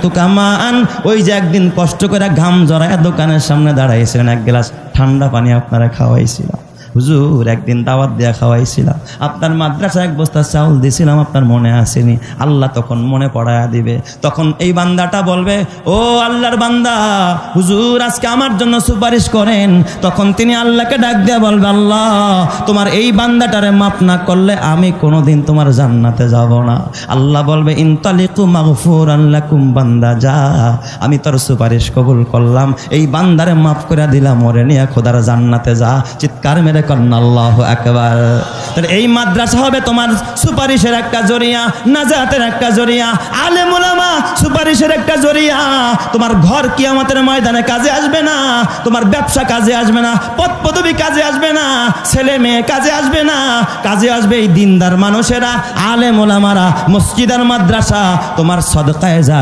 সাকাতুকা মাআন, ওই যে একদিন কষ্ট করে ঘাম জড়ায় দোকানের সামনে দাঁড়াইছিলেন, এক গ্লাস ঠান্ডা পানি আপনারা খাওয়াইছিলাম। হুজুর একদিন দাওয়াত দেয়া খাওয়াইছিলাম, আপনার মাদ্রাসা এক বস্তা চাউল দিয়েছিলাম, আপনার মনে আসেনি? আল্লাহ তখন মনে পড়ায়া দিবে। তখন এই বান্দাটা বলবে, ও আল্লাহর বান্দা, হুজুর আজকে আমার জন্য সুপারিশ করেন। তখন তিনি আল্লাহকে ডাক দিয়া বলবে, আল্লাহ তোমার এই বান্দাটারে মাফ না করলে আমি কোনোদিন তোমার জান্নাতে যাব না। আল্লাহ বলবে, ইনতালিকু মাগফুরান লাকুম, বান্দা যা, আমি তোর সুপারিশ কবুল করলাম, এই বান্দারে মাফ করে দিলাম, ওরে নিয়ে খোদার জান্নাতে যা। চিৎকার মেরে কন্না আল্লাহু আকবার। তাহলে এই মাদ্রাসা হবে তোমার সুপারিশের একটা জরিয়া, নাজাতের একটা জরিয়া, আলেম উলামা সুপারিশের একটা জরিয়া। তোমার ঘর কিয়ামতের ময়দানে কাজে আসবে না, তোমার ব্যবসা কাজে আসবে না, পদ পদবি কাজে আসবে না, ছেলে মেয়ে কাজে আসবে না, কাজে আসবে এই দিনদার মানুষেরা, আলেম উলামারা, মসজিদ আর মাদ্রাসা। তোমার সদকায়ে যা